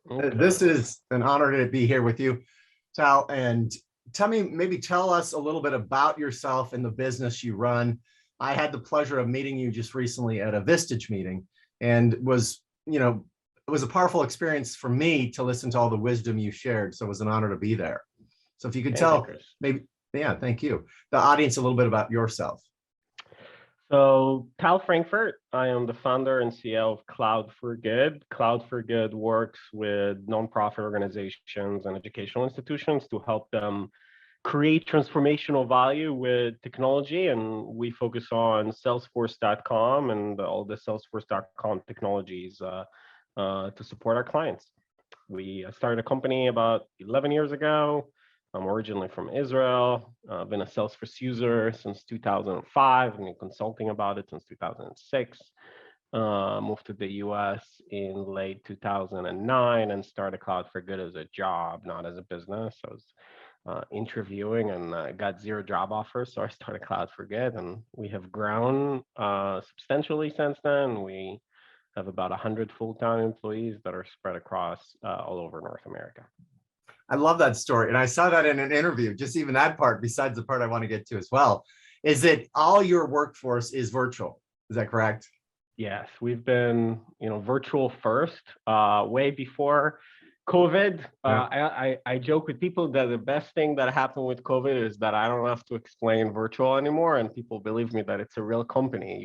This Okay. is an honor to be here with you, Tal. And tell us a little bit about yourself and the business you run. I had the pleasure of meeting you just recently at a Vistage meeting, and it was a powerful experience for me to listen to all the wisdom you shared. So it was an honor to be there. So if you could Thank you, tell Chris. maybe, yeah, thank you, the audience a little bit about yourself. So, Tal Frankfurt, I am the founder and CEO of Cloud for Good. Cloud for Good works with nonprofit organizations and educational institutions to help them create transformational value with technology. And we focus on Salesforce.com and all the Salesforce.com technologies to support our clients. We started a company about 11 years ago. I'm originally from Israel. I've been a Salesforce user since 2005 and been consulting about it since 2006. Moved to the US in late 2009 and started Cloud for Good as a job, not as a business. I was interviewing and got zero job offers. So I started Cloud for Good, and we have grown substantially since then. We have about 100 full-time employees that are spread across all over North America. I love that story. And I saw that in an interview, just even that part, besides the part I want to get to as well, is that all your workforce is virtual. Is that correct? Yes, we've been, virtual first, way before COVID. Yeah. I joke with people that the best thing that happened with COVID is that I don't have to explain virtual anymore, and people believe me that it's a real company.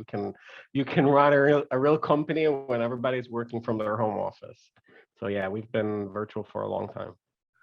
You can run a real company when everybody's working from their home office. So yeah, we've been virtual for a long time.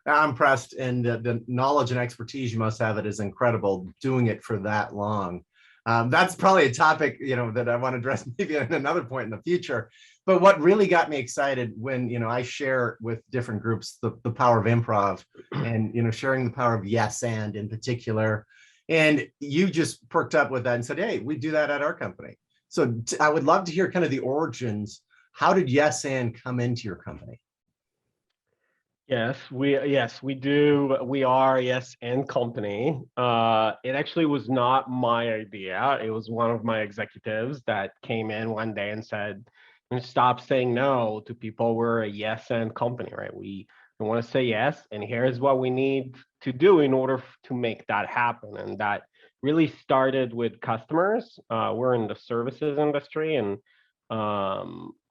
I'm impressed, and the knowledge and expertise you must have, it is incredible doing it for that long. That's probably a topic that I want to address maybe at another point in the future. But what really got me excited when I share with different groups the power of improv, and sharing the power of yes and in particular, and you just perked up with that and said, "Hey, we do that at our company." So I would love to hear kind of the origins. How did yes and come into your company? Yes, we do. We are Yes and Company. It actually was not my idea. It was one of my executives that came in one day and said, "Stop saying no to people. We're a Yes and Company, right? We want to say yes, and here's what we need to do in order to make that happen." And that really started with customers. We're in the services industry, and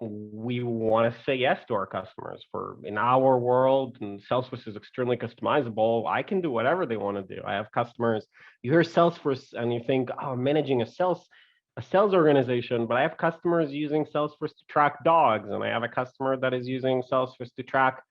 we want to say yes to our customers. For in our world, and Salesforce is extremely customizable. I can do whatever they want to do. I have customers. You hear Salesforce and you think, oh, I'm managing a sales organization, but I have customers using Salesforce to track dogs, and I have a customer that is using Salesforce to track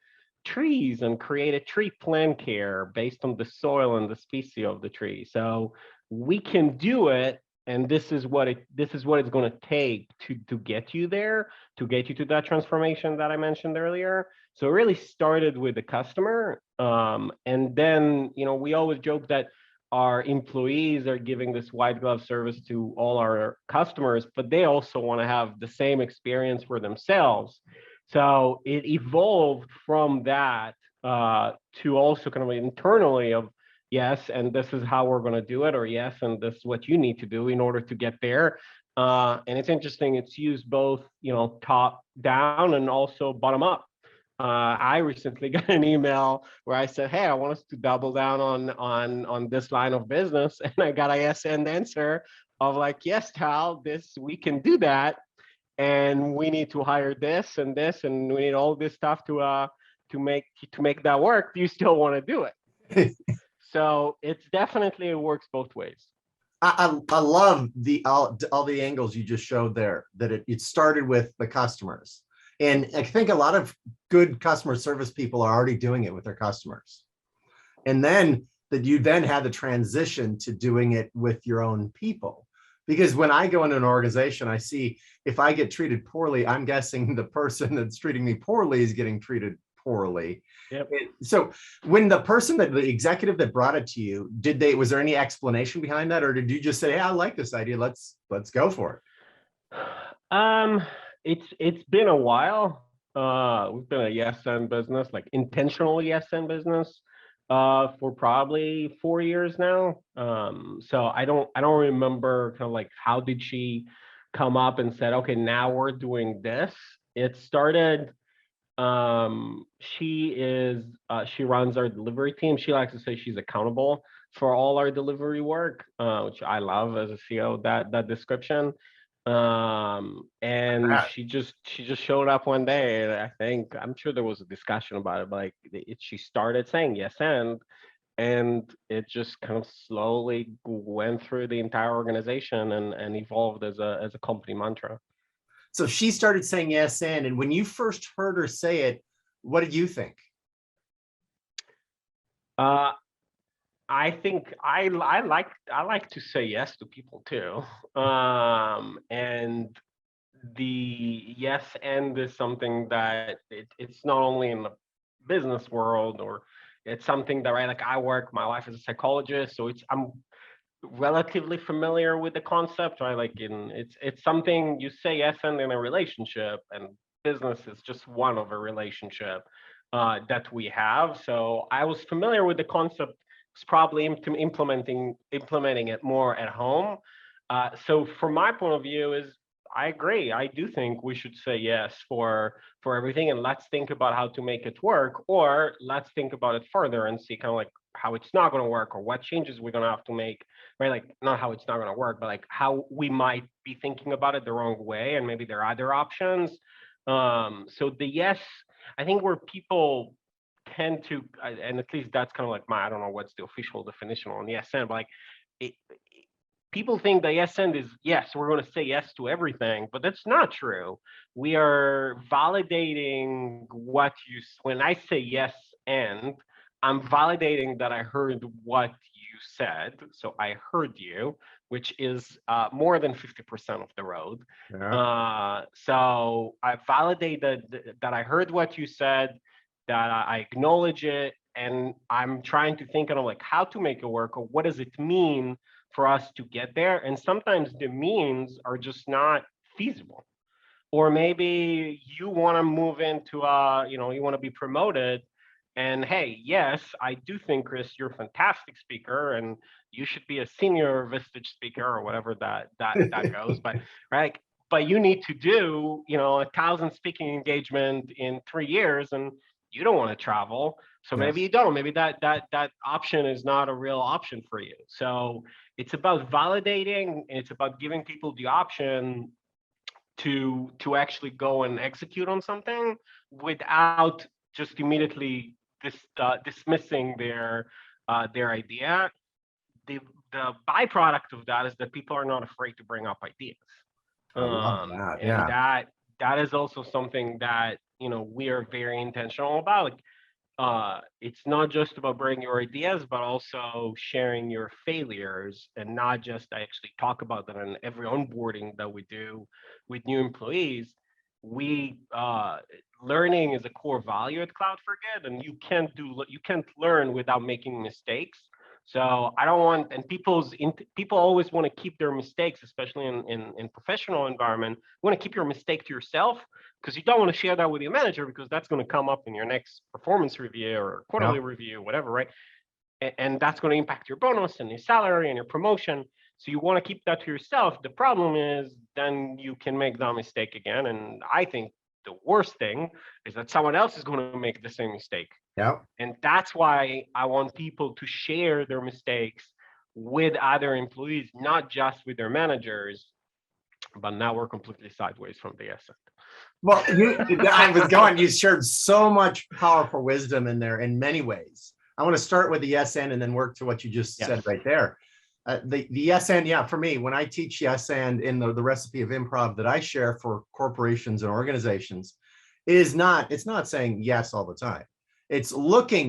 trees and create a tree plant care based on the soil and the species of the tree. So we can do it, and this is what it's going to take to get you there, to get you to that transformation that I mentioned earlier. So it really started with the customer, and then we always joke that our employees are giving this white glove service to all our customers, but they also want to have the same experience for themselves. So it evolved from that to also kind of internally of yes, and this is how we're going to do it, or yes, and this is what you need to do in order to get there. And it's interesting; it's used both, top down and also bottom up. I recently got an email where I said, "Hey, I want us to double down on this line of business," and I got a yes and answer of like, "Yes, Tal, this we can do that, and we need to hire this, and we need all this stuff to make that work. Do you still want to do it?" So it's definitely, it works both ways. I love all the angles you just showed there, that it started with the customers. And I think a lot of good customer service people are already doing it with their customers. And then that you then had the transition to doing it with your own people. Because when I go into an organization, I see if I get treated poorly, I'm guessing the person that's treating me poorly is getting treated poorly. Yep. So when the executive that brought it to you, was there any explanation behind that? Or did you just say, "Hey, I like this idea. Let's go for Um, it's been a while. We've been a yes and business, like intentional yes and business, for probably 4 years now. So I don't remember kind of like how did she come up and said, okay, now we're doing this. It started She runs our delivery team. She likes to say she's accountable for all our delivery work, which I love as a CEO, that description. And she just showed up one day, and I'm sure there was a discussion about it, but like she started saying yes and it just kind of slowly went through the entire organization and evolved as a company mantra. So she started saying yes, and when you first heard her say it, what did you think? Uh, I think I like to say yes to people too. And the yes and is something that it's not only in the business world, or it's something that, right, like I work my life as a psychologist, so I'm relatively familiar with the concept, right? Like it's something you say yes and in a relationship, and business is just one of a relationship that we have. So I was familiar with the concept. It's probably implementing it more at home. So from my point of view is I agree. I do think we should say yes for everything, and let's think about how to make it work, or let's think about it further and see kind of like how it's not going to work, or what changes we're going to have to make, right? Like not how it's not going to work, but like how we might be thinking about it the wrong way, and maybe there are other options. So the yes, I think where people tend to, and at least that's kind of like I don't know what's the official definition on yes and, but like it, people think the yes and is yes, we're going to say yes to everything, but that's not true. We are validating when I say yes and, I'm validating that I heard what you said. So I heard you, which is more than 50% of the road. Yeah. So I validate that I heard what you said, that I acknowledge it, and I'm trying to think of like how to make it work, or what does it mean for us to get there. And sometimes the means are just not feasible. Or maybe you want to move into you want to be promoted, and hey, yes, I do think, Chris, you're a fantastic speaker, and you should be a senior Vistage speaker, or whatever that goes. But right, but you need to do 1,000 speaking engagement in 3 years, and you don't want to travel. So maybe Yes. you don't. Maybe that option is not a real option for you. So it's about validating. It's about giving people the option to actually go and execute on something without just immediately dismissing their idea. The the byproduct of that is that people are not afraid to bring up ideas, I love that. and Yeah. that is also something that we are very intentional about. Like, it's not just about bringing your ideas, but also sharing your failures, and not just actually talk about that in every onboarding that we do with new employees. We Learning is a core value at Cloud for Good, and you can't learn without making mistakes. So I don't want, and people always want to keep their mistakes, especially in professional environment. You want to keep your mistake to yourself, because you don't want to share that with your manager, because that's going to come up in your next performance review or quarterly Yeah. review, whatever, right? And that's going to impact your bonus and your salary and your promotion. So you want to keep that to yourself. The problem is then you can make that mistake again. And I think the worst thing is that someone else is going to make the same mistake. Yeah. And that's why I want people to share their mistakes with other employees, not just with their managers. But now we're completely sideways from the essence. Well, you shared so much powerful wisdom in there in many ways. I want to start with the yes and then work to what you just said right there. The yes and, yeah, for me, when I teach yes and in the recipe of improv that I share for corporations and organizations, it's not saying yes all the time. It's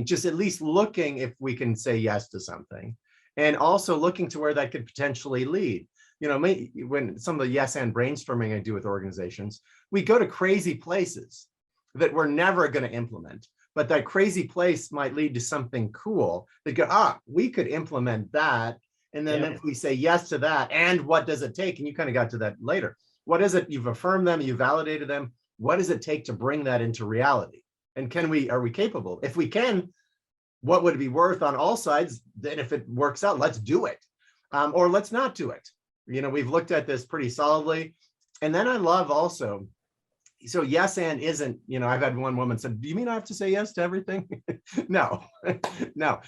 just at least looking if we can say yes to something, and also looking to where that could potentially lead. When some of the yes and brainstorming I do with organizations, we go to crazy places that we're never going to implement, but that crazy place might lead to something cool that we could implement that. And then if we say yes to that, and what does it take? And you kind of got to that later. What is it? You've affirmed them, you validated them. What does it take to bring that into reality? And are we capable? If we can, what would it be worth on all sides? Then if it works out, let's do it. Or let's not do it. We've looked at this pretty solidly. And then I love also so yes and isn't, I've had one woman said, do you mean I have to say yes to everything? No, no.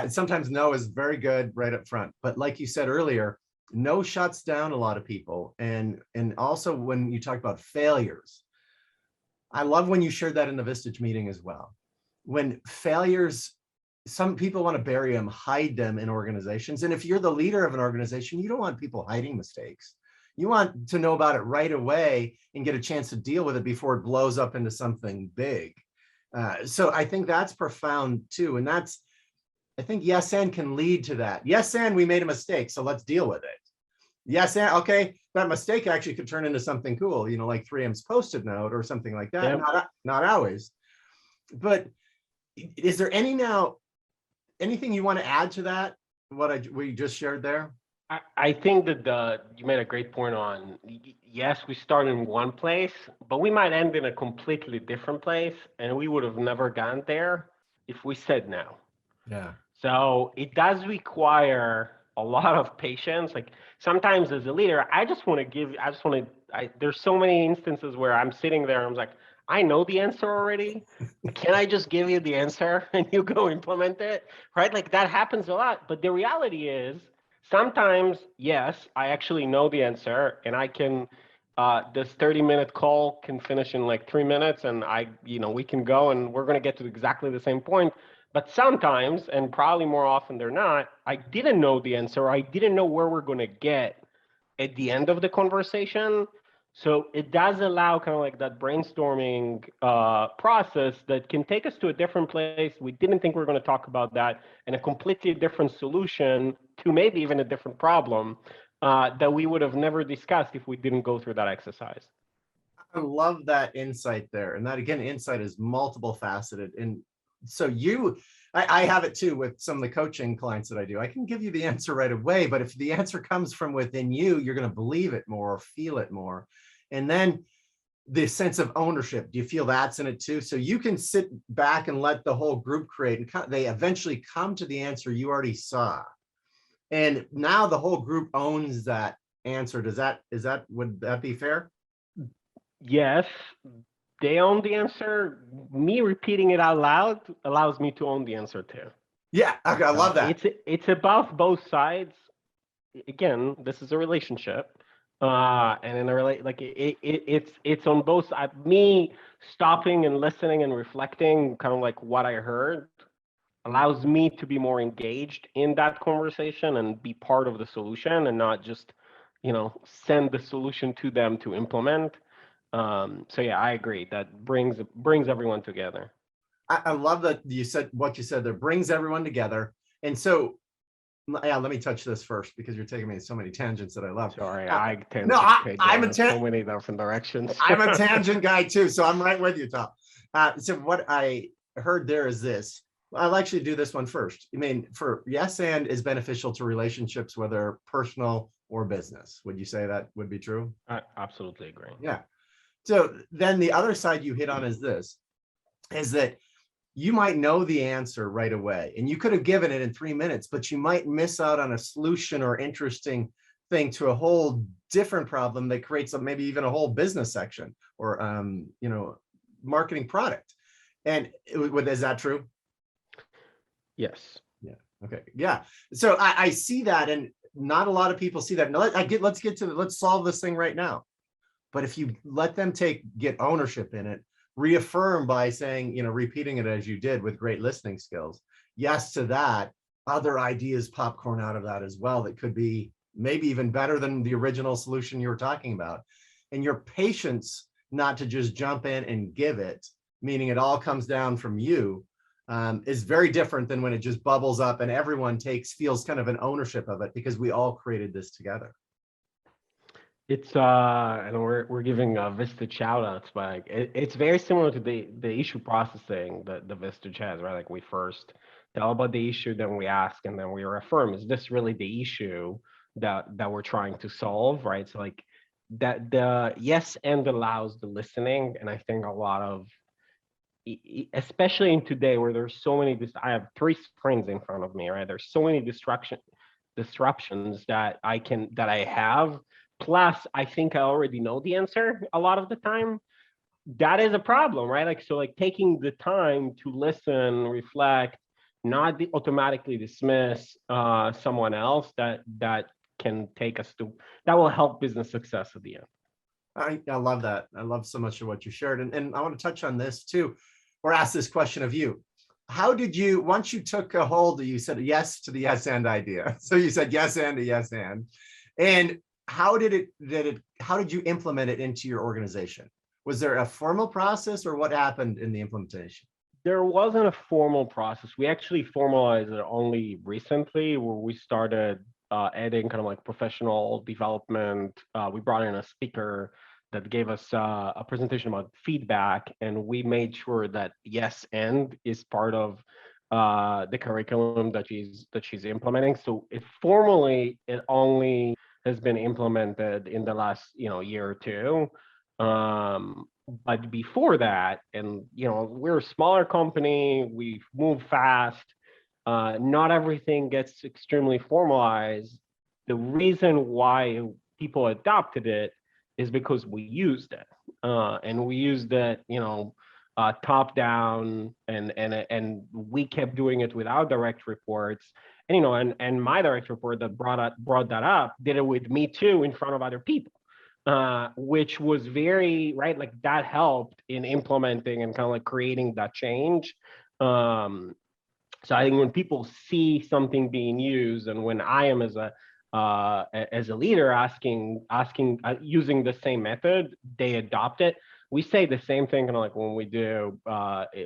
Sometimes no is very good right up front. But like you said earlier, no shuts down a lot of people. And also when you talk about failures, I love when you shared that in the Vistage meeting as well. When failures, some people want to bury them, hide them in organizations. And if you're the leader of an organization, you don't want people hiding mistakes. You want to know about it right away and get a chance to deal with it before it blows up into something big. So I think that's profound too. And I think yes and can lead to that. Yes and we made a mistake, so let's deal with it. Yes and okay, that mistake actually could turn into something cool, like 3M's Post-it note or something like that. Yep. Not always. But is there anything you want to add to that? We just shared there? I think that you made a great point on, yes, we start in one place, but we might end in a completely different place, and we would have never gone there if we said no. Yeah. So it does require a lot of patience. Like sometimes as a leader, there's so many instances where I'm sitting there and I'm like, I know the answer already. Can I just give you the answer and you go implement it? Right? Like that happens a lot. But the reality is sometimes, yes, I actually know the answer and I can, this 30-minute call can finish in like 3 minutes and we can go and we're going to get to exactly the same point. But sometimes, and probably more often than not, I didn't know the answer. I didn't know where we're going to get at the end of the conversation. So it does allow kind of like that brainstorming process that can take us to a different place. We didn't think we were going to talk about that, and a completely different solution to maybe even a different problem that we would have never discussed if we didn't go through that exercise. I love that insight there. And that, again, insight is multiple faceted. And so I have it too with some of the coaching clients that I do. I can give you the answer right away, but if the answer comes from within you, you're going to believe it more or feel it more. And then the sense of ownership, do you feel that's in it too? So you can sit back and let the whole group create, and they eventually come to the answer you already saw. And now the whole group owns that answer. Would that be fair? Yes, they own the answer. Me repeating it out loud allows me to own the answer too. Yeah, okay, I love that. It's about both sides. Again, this is a relationship, and in a it's on both sides. Me stopping and listening and reflecting, kind of like what I heard, allows me to be more engaged in that conversation and be part of the solution, and not just, send the solution to them to implement. So yeah, I agree. That brings everyone together. I love that you said what you said there, brings everyone together. And so, yeah, let me touch this first because you're taking me in so many tangents that I love. Sorry, I'm so many different directions. I'm a tangent guy too, so I'm right with you, Tom. So what I heard there is this. I'll actually do this one first. I mean, for yes and is beneficial to relationships, whether personal or business. Would you say that would be true? I absolutely agree. Yeah. So then the other side you hit on is that you might know the answer right away and you could have given it in 3 minutes, but you might miss out on a solution or interesting thing to a whole different problem that creates maybe even a whole business section or, marketing product. And is that true? Yes. Yeah. Okay. Yeah. So I see that, and not a lot of people see that. Now let's solve this thing right now. But if you let them get ownership in it, reaffirm by saying, repeating it as you did with great listening skills, yes to that, other ideas popcorn out of that as well that could be maybe even better than the original solution you were talking about. And your patience not to just jump in and give it, meaning it all comes down from you, is very different than when it just bubbles up and everyone feels kind of an ownership of it because we all created this together. It's and we're giving Vistage shout outs, but like, it's very similar to the issue processing that the Vistage has, right? Like we first tell about the issue, then we ask, and then we reaffirm, is this really the issue that we're trying to solve, right? So like that the yes and allows the listening, and I think a lot of, especially in today where there's so many, I have 3 screens in front of me, right? There's so many disruptions that I have. Plus, I think I already know the answer a lot of the time. that is a problem, right? Like, so like taking the time to listen, reflect, not automatically dismiss someone else that can take us to, that will help business success at the end. I love that. I love so much of what you shared. And I want to touch on this too, or ask this question of you. How did you, once you took a hold, you said yes to the yes and idea. So you said yes and a yes and how how did you implement it into your organization? Was there a formal process or what happened in the implementation? There wasn't a formal process. We actually formalized it only recently, where we started adding kind of like professional development. We brought in a speaker that gave us a presentation about feedback, and we made sure that yes and is part of the curriculum that she's implementing. So it only has been implemented in the last year or two. But before that, and we're a smaller company, we move fast, not everything gets extremely formalized. The reason why people adopted it is because we used it, and we used it top down, and we kept doing it with our direct reports. And my direct report that brought that up did it with me too, in front of other people, which was very right. Like, that helped in implementing and kind of like creating that change. So I think when people see something being used, and when I am as a leader asking using the same method, they adopt it. We say the same thing kind of like when we do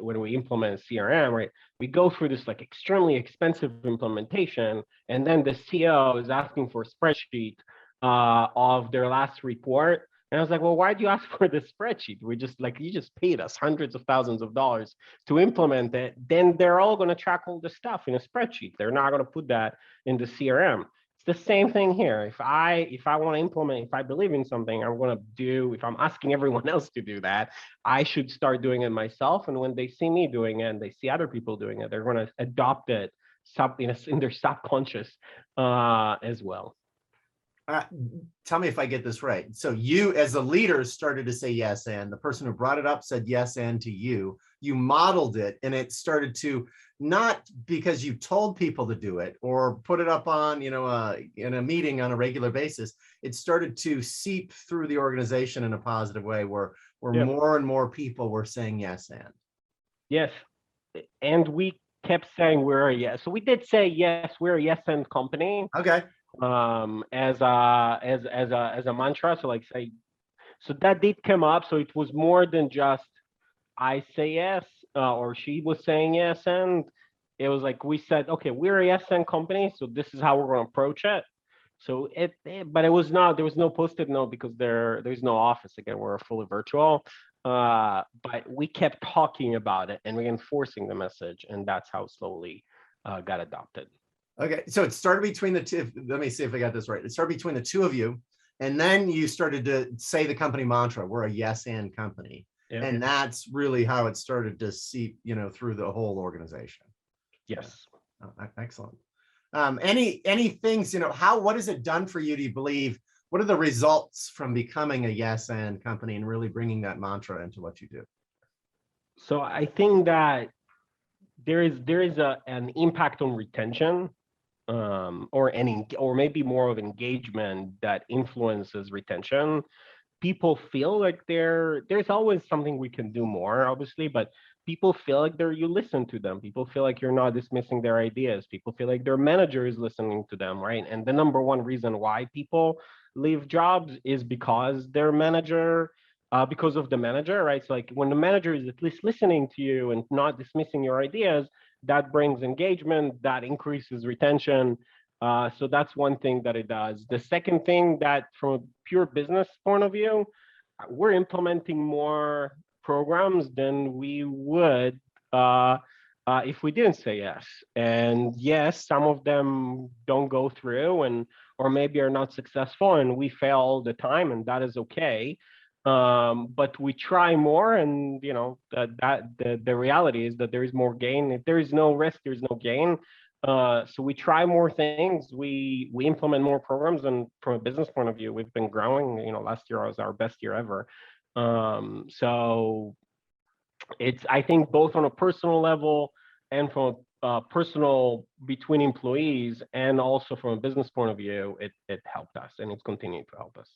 when we implement CRM, right? We go through this like extremely expensive implementation, and then the CEO is asking for a spreadsheet of their last report. And I was like, well, why'd you ask for the spreadsheet? We just like, you just paid us hundreds of thousands of dollars to implement it. Then they're all going to track all the stuff in a spreadsheet. They're not going to put that in the CRM. It's the same thing here. If I want to implement, if I believe in something, I'm going to do, if I'm asking everyone else to do that, I should start doing it myself. And when they see me doing it and they see other people doing it, they're going to adopt it in their subconscious as well. Uh, Tell me if I get this right. So you, as a leader, started to say yes, and the person who brought it up said yes, and to you. You modeled it, and it started to, not because you told people to do it or put it up on, in a meeting on a regular basis. It started to seep through the organization in a positive way, where Yeah. more and more people were saying yes, and. Yes, and we kept saying we're a yes. So we did say yes, we're a yes and company. Okay. As a mantra. So like say, so that did come up. So it was more than just I say yes, or she was saying yes, and it was like we said, okay, we're a yes and company, so this is how we're going to approach it. So but it was not, there was no post-it note because there's no office. Again, we're fully virtual. But we kept talking about it and reinforcing the message, and that's how slowly got adopted. Okay, so it started between the two. Let me see if I got this right. It started between the two of you, and then you started to say the company mantra, we're a yes and company. Yeah. And that's really how it started to seep, through the whole organization. Yes. Oh, excellent. Any things, what has it done for you, do you believe? What are the results from becoming a yes and company and really bringing that mantra into what you do? So I think that there is an impact on retention, or maybe more of engagement that influences retention. People feel like there's always something we can do more, obviously, but people feel like you listen to them. People feel like you're not dismissing their ideas. People feel like their manager is listening to them, right? And the number one reason why people leave jobs is because their manager, because of the manager, right? So like when the manager is at least listening to you and not dismissing your ideas, that brings engagement, that increases retention. So that's one thing that it does. The second thing, that from a pure business point of view, we're implementing more programs than we would if we didn't say yes. And yes, some of them don't go through, or maybe are not successful, and we fail all the time, and that is okay. But we try more, and the reality is that there is more gain. If there is no risk, there's no gain. So we try more things. We implement more programs, and from a business point of view, we've been growing. Last year was our best year ever. So it's, I think, both on a personal level and from personal between employees, and also from a business point of view, it helped us, and it's continuing to help us.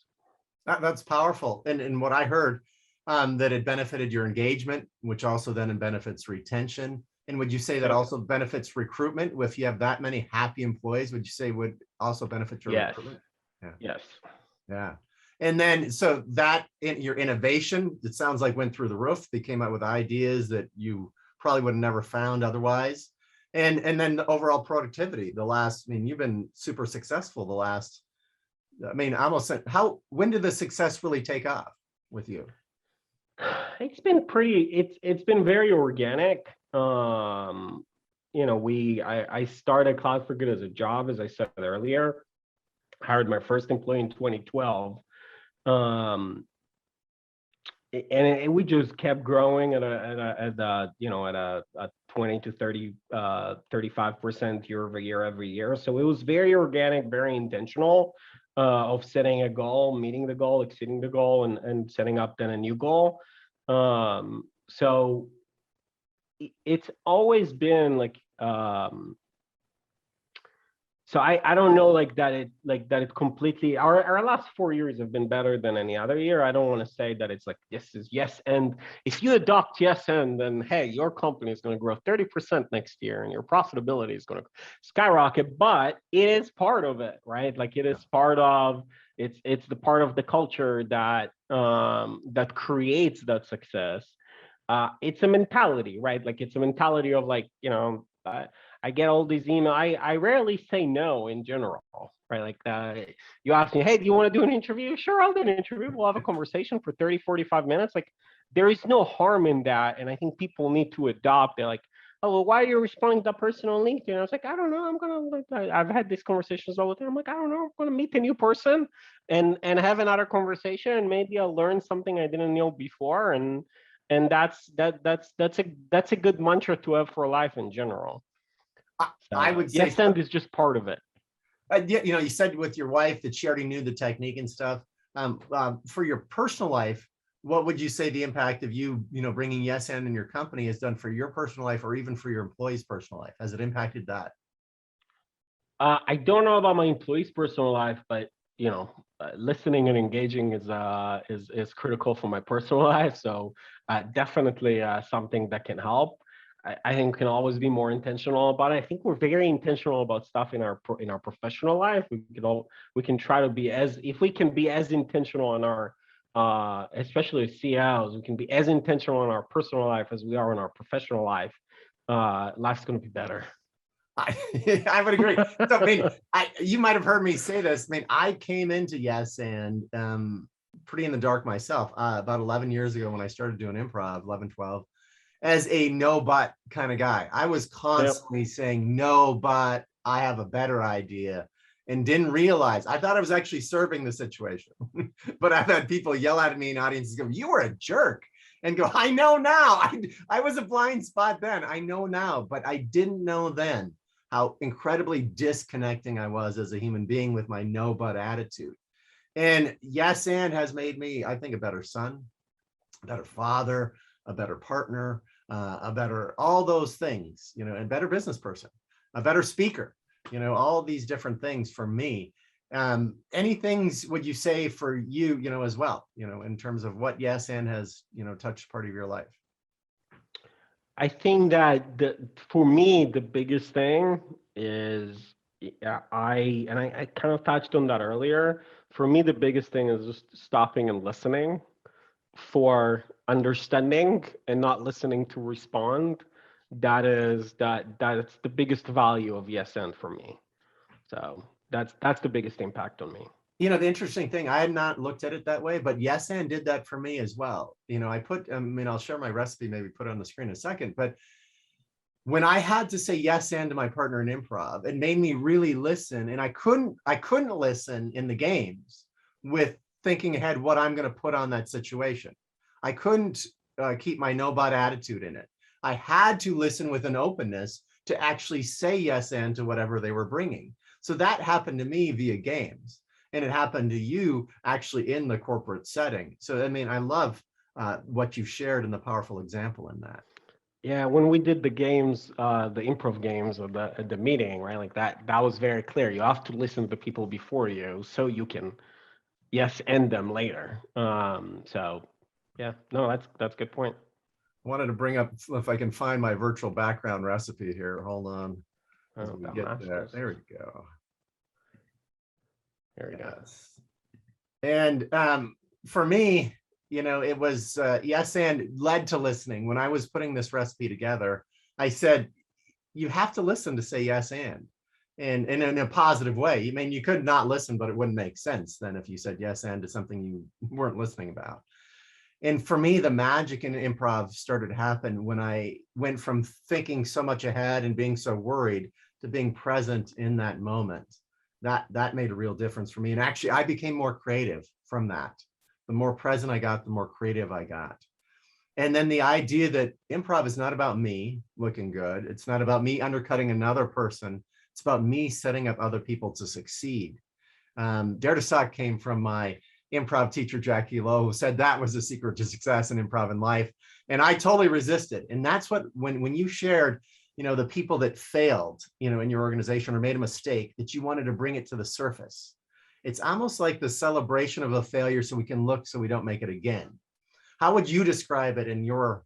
That's powerful. And what I heard, that it benefited your engagement, which also then benefits retention. And would you say that Yep. also benefits recruitment? If you have that many happy employees, would you say would also benefit your Yes. recruitment? Yeah. Yes. Yeah. And then, so that in your innovation, it sounds like went through the roof. They came out with ideas that you probably would have never found otherwise. And then the overall productivity, I mean, you've been super successful the last, I mean, I almost said, when did the success really take off with you? It's been it's been very organic. I started Cloud for Good as a job, as I said earlier. Hired my first employee in 2012. And we just kept growing at a 20 to 30 35% year over year every year. So it was very organic, very intentional, of setting a goal, meeting the goal, exceeding the goal, and setting up then a new goal. So it's always been like, so I don't know, like that it completely, our last 4 years have been better than any other year. I don't want to say that it's like this is yes, and if you adopt yes, and then hey, your company is going to grow 30% next year and your profitability is going to skyrocket. But it is part of it, right? Like it is part of it's the part of the culture that that creates that success. It's a mentality, right? Like it's a mentality of like, I get all these emails. I rarely say no in general, right? Like you ask me, hey, do you want to do an interview? Sure, I'll do an interview. We'll have a conversation for 30, 45 minutes. Like there is no harm in that. And I think people need to adopt. They're like, oh, well, why are you responding to that person on LinkedIn? I was like, I don't know. I've had these conversations all the time. I'm like, I don't know. I'm going to meet a new person and have another conversation. And maybe I'll learn something I didn't know before. And that's a good mantra to have for life in general. I would say yes, and is just part of it. You said with your wife that she already knew the technique and stuff. For your personal life, what would you say the impact of you bringing yes and in your company has done for your personal life, or even for your employees' personal life? Has it impacted that? I don't know about my employees' personal life, but listening and engaging is critical for my personal life. So definitely something that can help. I think can always be more intentional about it. I think we're very intentional about stuff in our professional life. We can try to be if we can be as intentional in our especially as CEOs, we can be as intentional in our personal life as we are in our professional life. Life's going to be better. I would agree. So, I mean, you might have heard me say this. I mean, I came into Yes and pretty in the dark myself about 11 years ago when I started doing improv, 11, 12. As a no but kind of guy. I was constantly saying no, but I have a better idea, and didn't realize, I thought I was actually serving the situation. But I've had people yell at me in audiences, go, you were a jerk, and go, I know now. I was a blind spot then. I know now, but I didn't know then how incredibly disconnecting I was as a human being with my no but attitude. And yes and has made me, I think, a better son, a better father, a better partner, a better, all those things, and better business person, a better speaker, all these different things for me. Any things would you say for you, as well, in terms of what yes and has, touched part of your life? I think that for me, the biggest thing is I kind of touched on that earlier. For me, the biggest thing is just stopping and listening for understanding and not listening to respond. That's the biggest value of yes and for me. So that's the biggest impact on me. The interesting thing, I had not looked at it that way, but yes and did that for me as well. I'll share my recipe, maybe put it on the screen in a second, but when I had to say yes and to my partner in improv, it made me really listen. And I couldn't listen in the games with thinking ahead what I'm going to put on that situation. I couldn't keep my no but attitude in it. I had to listen with an openness to actually say yes and to whatever they were bringing. So that happened to me via games, and it happened to you actually in the corporate setting. So I mean, I love what you shared and the powerful example in that. Yeah, when we did the games, the improv games at the meeting, right? Like that was very clear. You have to listen to people before you so you can yes end them later. So yeah, no, that's a good point. I wanted to bring up if I can find my virtual background recipe here. Hold on. As Oh, we that get there. masters. There we go. There we go. Yes. And for me, it was yes and led to listening. When I was putting this recipe together, I said, you have to listen to say yes and in a positive way. I mean, you could not listen, but it wouldn't make sense then if you said yes and to something you weren't listening about. And for me, the magic in improv started to happen when I went from thinking so much ahead and being so worried to being present in that moment. That made a real difference for me. And actually, I became more creative from that. The more present I got, the more creative I got. And then the idea that improv is not about me looking good. It's not about me undercutting another person. It's about me setting up other people to succeed. Dare to Suck came from my improv teacher, Jackie Lowe, who said that was the secret to success in improv in life. And I totally resisted. And that's what, when you shared, the people that failed, in your organization or made a mistake, that you wanted to bring it to the surface. It's almost like the celebration of a failure so we can look so we don't make it again. How would you describe it in your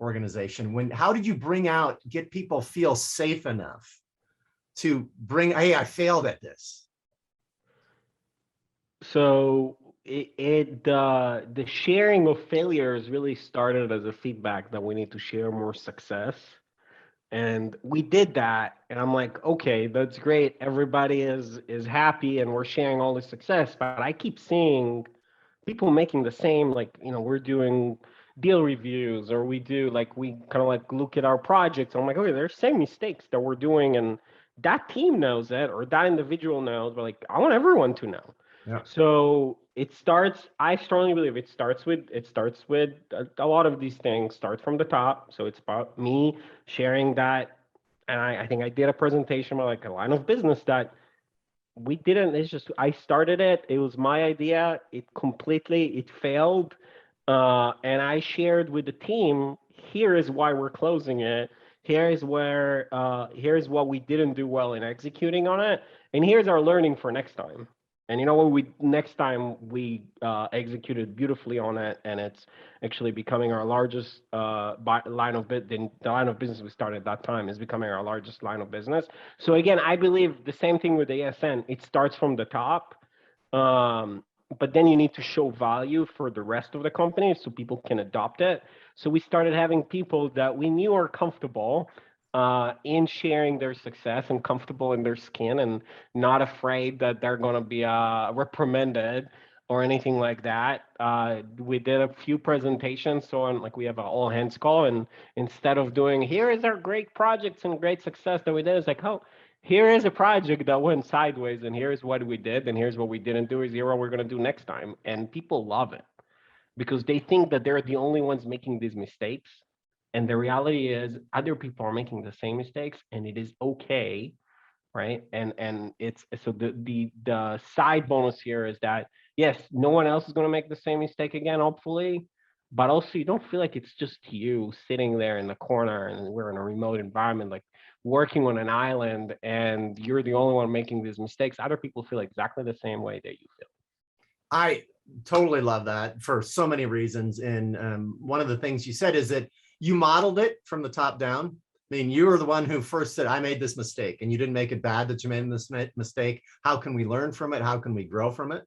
organization? How did you get people feel safe enough to bring, hey, I failed at this? So the sharing of failures really started as a feedback that we need to share more success. And we did that, and I'm like, okay, that's great. Everybody is happy and we're sharing all the success, but I keep seeing people making the same, like, we're doing deal reviews, or we kind of like look at our projects. I'm like, okay, there's same mistakes that we're doing, and that team knows it, or that individual knows, but like, I want everyone to know. Yeah. So I strongly believe it starts with a lot of these things start from the top. So it's about me sharing that. And I think I did a presentation on like a line of business that we didn't, it's just, I started it. It was my idea. It failed. And I shared with the team, here is why we're closing it. Here's what we didn't do well in executing on it. And here's our learning for next time. And next time we executed beautifully on it, and it's actually becoming our largest line of business. The line of business we started at that time is becoming our largest line of business. So again, I believe the same thing with ASN. It starts from the top, but then you need to show value for the rest of the company so people can adopt it. So we started having people that we knew are comfortable in sharing their success and comfortable in their skin and not afraid that they're going to be reprimanded or anything like that. We did a few presentations. So we have an all hands call, and instead of doing, here is our great projects and great success that we did, it's like, oh, here is a project that went sideways, and here's what we did, and here's what we didn't do, is here what we're going to do next time. And people love it because they think that they're the only ones making these mistakes. And the reality is other people are making the same mistakes, and it is okay, right? And it's, so the side bonus here is that, yes, no one else is going to make the same mistake again, hopefully, but also you don't feel like it's just you sitting there in the corner, and we're in a remote environment, like working on an island, and you're the only one making these mistakes. Other people feel exactly the same way that you feel. I totally love that for so many reasons. And one of the things you said is that you modeled it from the top down. I mean, you were the one who first said, I made this mistake, and you didn't make it bad that you made this mistake. How can we learn from it? How can we grow from it?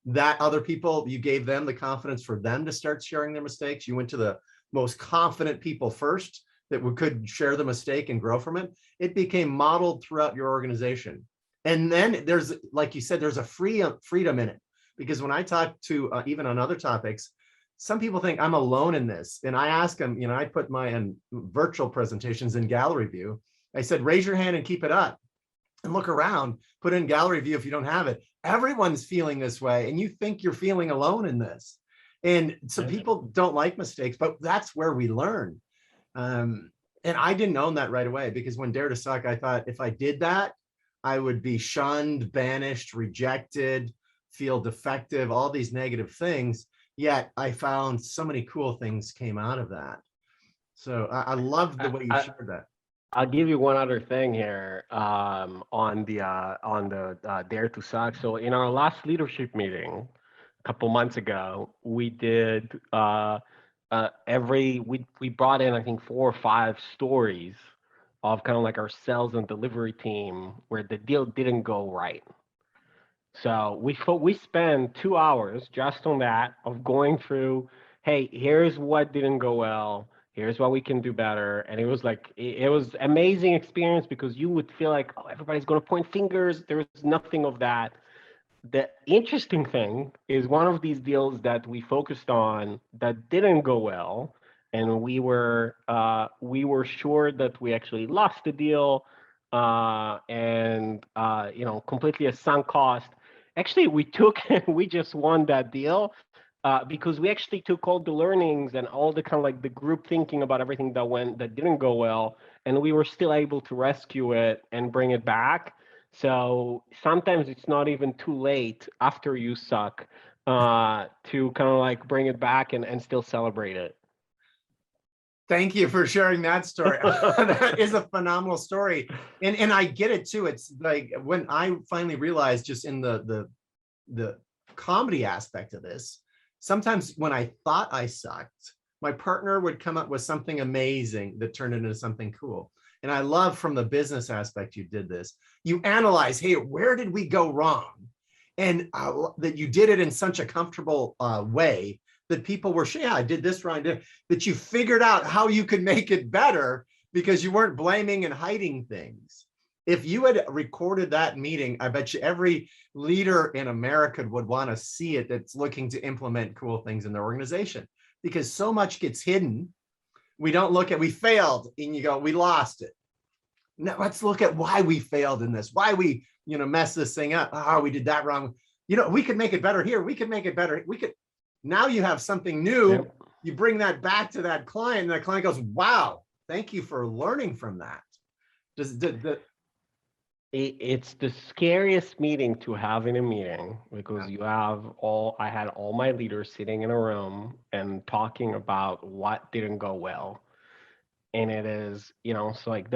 That other people, you gave them the confidence for them to start sharing their mistakes. You went to the most confident people first that could share the mistake and grow from it. It became modeled throughout your organization. And then there's, like you said, there's a freedom in it. Because when I talk to, even on other topics, some people think I'm alone in this. And I ask them, I put my virtual presentations in gallery view. I said, raise your hand and keep it up and look around, put in gallery view if you don't have it. Everyone's feeling this way, and you think you're feeling alone in this. And so people don't like mistakes, but that's where we learn. And I didn't own that right away, because when Dare to Suck, I thought if I did that, I would be shunned, banished, rejected, feel defective, all these negative things. yet I found so many cool things came out of that. So I love the way you I, shared that. I'll give you one other thing here on the Dare to Suck. So in our last leadership meeting a couple months ago, we did we brought in, I think, 4 or 5 stories of kind of like our sales and delivery team where the deal didn't go right. So we spent 2 hours just on that, of going through, hey, here's what didn't go well, here's what we can do better. And it was like it was amazing experience, because you would feel like, oh, everybody's gonna point fingers. There was nothing of that. The interesting thing is, one of these deals that we focused on that didn't go well, and we were sure that we actually lost the deal, and completely a sunk cost. Actually, we just won that deal, because we actually took all the learnings and all the kind of like the group thinking about everything that didn't go well, and we were still able to rescue it and bring it back. So sometimes it's not even too late after you suck, to kind of like bring it back and still celebrate it. Thank you for sharing that story. That is a phenomenal story. And I get it too. It's like when I finally realized, just in the comedy aspect of this, sometimes when I thought I sucked, my partner would come up with something amazing that turned into something cool. And I love, from the business aspect, you did this. You analyze, hey, where did we go wrong? And that you did it in such a comfortable way that people were, yeah, I did this wrong, that you figured out how you could make it better, because you weren't blaming and hiding things. If you had recorded that meeting, I bet you every leader in America would want to see it, that's looking to implement cool things in their organization, because so much gets hidden. We don't look at, we failed, and you go, we lost it. Now let's look at why we failed in this, why we, messed this thing up. Oh, we did that wrong. We could make it better here. We could make it better. Now you have something new. Yep. You bring that back to that client, and that client goes, wow, thank you for learning from that. It's the scariest meeting to have in a meeting, because I had all my leaders sitting in a room and talking about what didn't go well. And it is, so like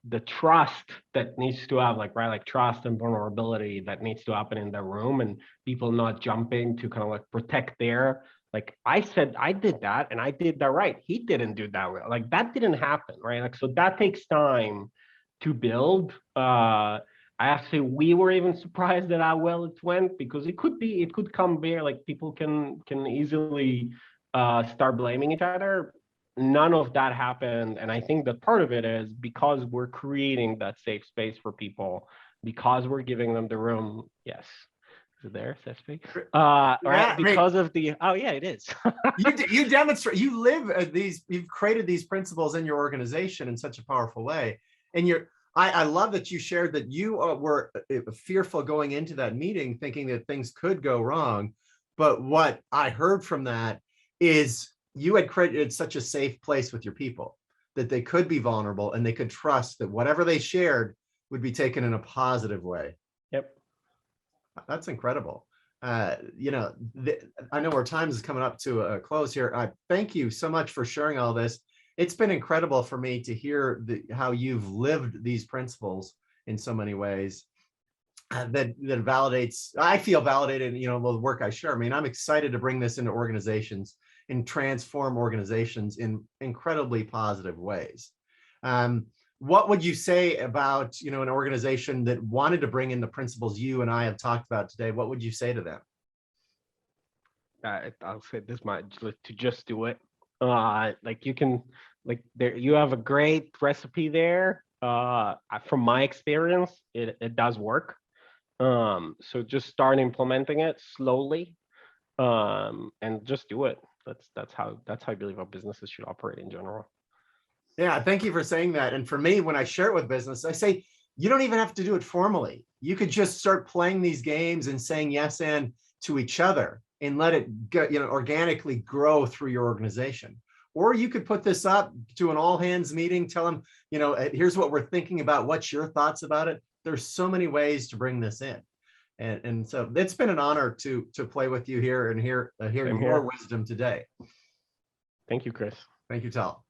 the trust that needs to have, like trust and vulnerability that needs to happen in the room, and people not jumping to kind of like protect their, like I said, I did that and I did that right. He didn't do that well. Like that didn't happen, right? Like, so that takes time to build. Actually, we were even surprised at how well it went, because it could come bare, like people can easily start blaming each other. None of that happened. And I think that part of it is because we're creating that safe space for people, because we're giving them the room. Yes. Is it there, Sespe? Right. Because of the, oh yeah, it is. you demonstrate, you live these, you've created these principles in your organization in such a powerful way. And I love that you shared that you were fearful going into that meeting, thinking that things could go wrong. But what I heard from that is, you had created such a safe place with your people that they could be vulnerable, and they could trust that whatever they shared would be taken in a positive way. Yep. That's incredible. I know our time is coming up to a close here. Thank you so much for sharing all this. It's been incredible for me to hear how you've lived these principles in so many ways. That validates, I feel validated, the work I share. I mean, I'm excited to bring this into organizations and transform organizations in incredibly positive ways. What would you say about, an organization that wanted to bring in the principles you and I have talked about today? What would you say to them? I'll say this much: to just do it. Like you can, like there, you have a great recipe there. From my experience, it does work. So just start implementing it slowly, and just do it. That's how I believe our businesses should operate in general. Yeah, thank you for saying that. And for me, when I share it with business, I say, you don't even have to do it formally. You could just start playing these games and saying yes and to each other, and let it go, organically grow through your organization. Or you could put this up to an all hands meeting, tell them, here's what we're thinking about. What's your thoughts about it? There's so many ways to bring this in. And so it's been an honor to play with you here and hear Same your here. wisdom today. Thank you, Chris. Thank you, Tal.